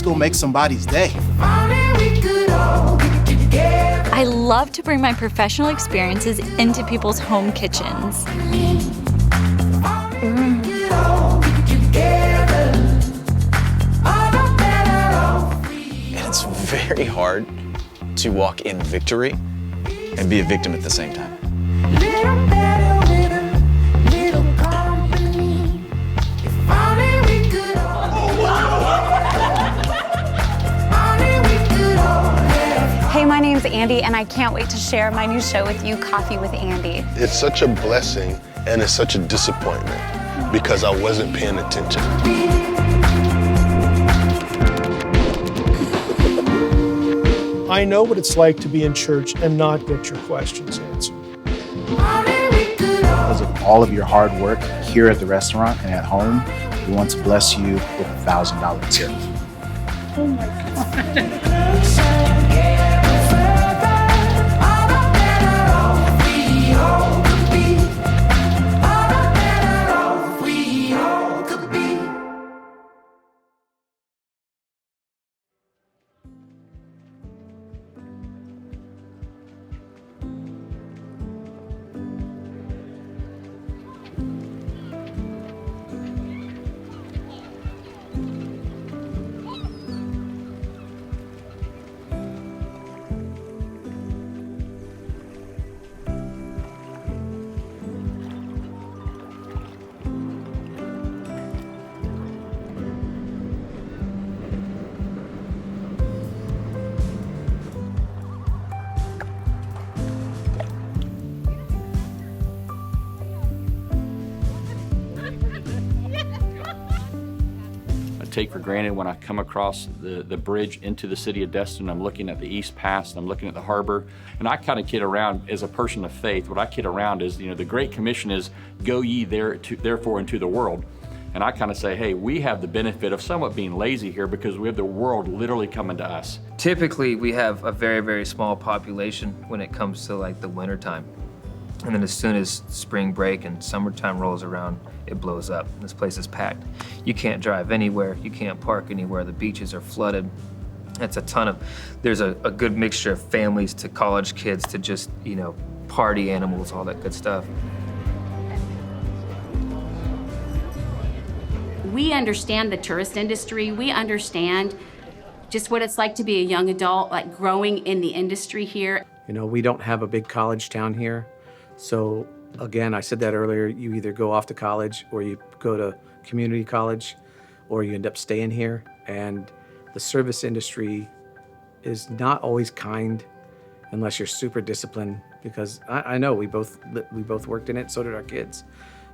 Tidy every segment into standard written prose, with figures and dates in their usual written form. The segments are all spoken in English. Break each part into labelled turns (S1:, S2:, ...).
S1: go make somebody's day.
S2: I love to bring my professional experiences into people's home kitchens.
S3: And it's very hard to walk in victory and be a victim at the same time.
S4: Hey, my name's Andy, and I can't wait to share my new show with you, Coffee with Andy.
S5: It's such a blessing, and it's such a disappointment because I wasn't paying attention.
S6: I know what it's like to be in church and not get your questions answered.
S7: Because of all of your hard work here at the restaurant and at home, we want to bless you with a $1,000 tip.
S6: Oh my God.
S8: Take for granted when I come across the bridge into the city of Destin. I'm looking at the East Pass, and I'm looking at the harbor, and I kind of kid around as a person of faith. What I kid around is, the Great Commission is, go ye therefore into the world. And I kind of say, hey, we have the benefit of somewhat being lazy here because we have the world literally coming to us.
S9: Typically, we have a very, very small population when it comes to like the winter time. And then as soon as spring break and summertime rolls around, it blows up. This place is packed. You can't drive anywhere. You can't park anywhere. The beaches are flooded. There's a good mixture of families to college kids to just, party animals, all that good stuff.
S10: We understand the tourist industry. We understand just what it's like to be a young adult, like growing in the industry here.
S11: We don't have a big college town here. So again, I said that earlier, you either go off to college or you go to community college or you end up staying here. And the service industry is not always kind unless you're super disciplined, because I know we both worked in it, so did our kids.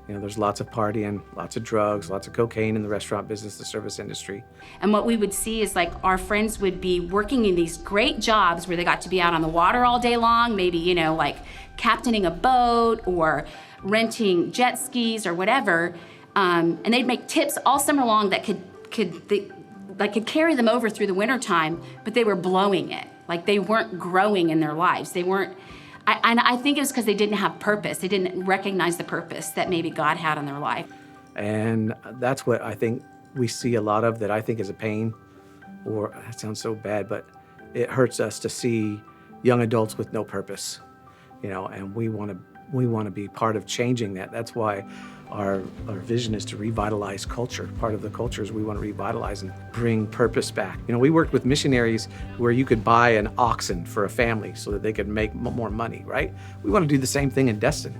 S11: There's lots of partying, lots of drugs, lots of cocaine in the restaurant business, the service industry.
S10: And what we would see is like our friends would be working in these great jobs where they got to be out on the water all day long, maybe, like captaining a boat or renting jet skis or whatever. And they'd make tips all summer long that could carry them over through the winter time, but they were blowing it. Like they weren't growing in their lives. They weren't. I think it was because they didn't have purpose. They didn't recognize the purpose that maybe God had in their life.
S11: And that's what I think we see a lot of, that I think is a pain, or that sounds so bad, but it hurts us to see young adults with no purpose, and we want to be part of changing that. That's why our vision is to revitalize culture. Part of the culture is we want to revitalize and bring purpose back. We worked with missionaries where you could buy an oxen for a family so that they could make more money, right? We want to do the same thing in Destin,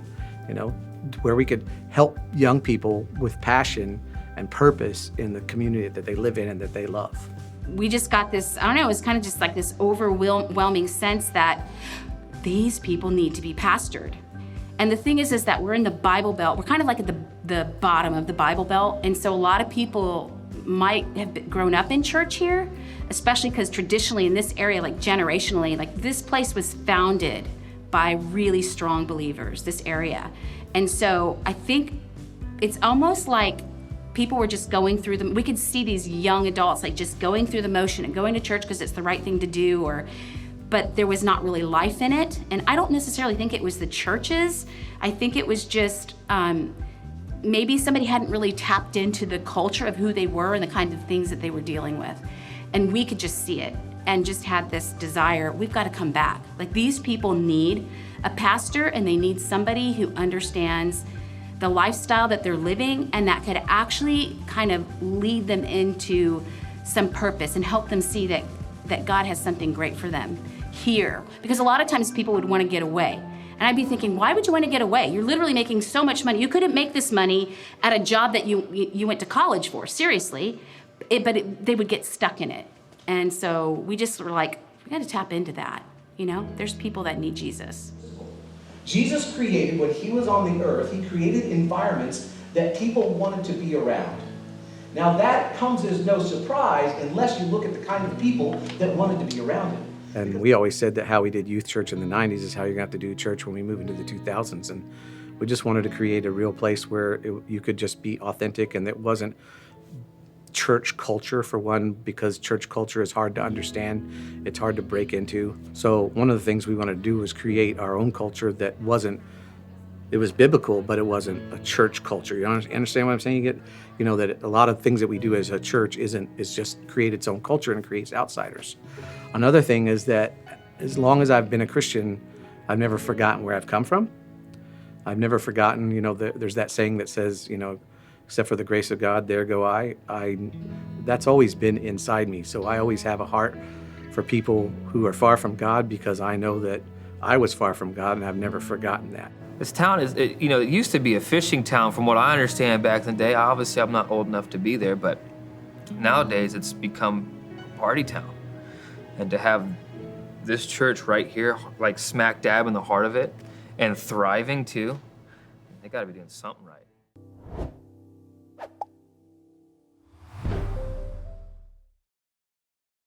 S11: where we could help young people with passion and purpose in the community that they live in and that they love.
S10: We just got this, it was kind of just like this overwhelming sense that these people need to be pastored. And the thing is that we're in the Bible Belt. We're kind of like at the bottom of the Bible Belt. And so a lot of people might have grown up in church here, especially because traditionally in this area, like generationally, like this place was founded by really strong believers, this area. And so I think it's almost like people were just going through we could see these young adults like just going through the motion and going to church because it's the right thing to do, but there was not really life in it. And I don't necessarily think it was the churches. I think it was just maybe somebody hadn't really tapped into the culture of who they were and the kind of things that they were dealing with. And we could just see it and just had this desire, we've got to come back. Like, these people need a pastor, and they need somebody who understands the lifestyle that they're living and that could actually kind of lead them into some purpose and help them see that God has something great for them here. Because a lot of times people would want to get away. And I'd be thinking, why would you want to get away? You're literally making so much money. You couldn't make this money at a job that you went to college for, seriously. They would get stuck in it. And so we just were like, we got to tap into that. You know, there's people that need Jesus.
S1: Jesus created, when he was on the earth, he created environments that people wanted to be around. Now that comes as no surprise unless you look at the kind of people that wanted to be around him.
S11: And we always said that how we did youth church in the 90s is how you're going to have to do church when we move into the 2000s. And we just wanted to create a real place where you could just be authentic, and it wasn't church culture, for one, because church culture is hard to understand. It's hard to break into. So one of the things we wanted to do was create our own culture that wasn't, it was biblical, but it wasn't a church culture. You understand what I'm saying? You know, that a lot of things that we do as a church is just create its own culture and creates outsiders. Another thing is that as long as I've been a Christian, I've never forgotten where I've come from. I've never forgotten, you know, there's that saying that says, you know, except for the grace of God, there go I. That's always been inside me. So I always have a heart for people who are far from God, because I know that I was far from God, and I've never forgotten that.
S9: This town is, it used to be a fishing town from what I understand back in the day. Obviously, I'm not old enough to be there, but nowadays it's become a party town. And to have this church right here, like smack dab in the heart of it, and thriving too, they gotta be doing something right.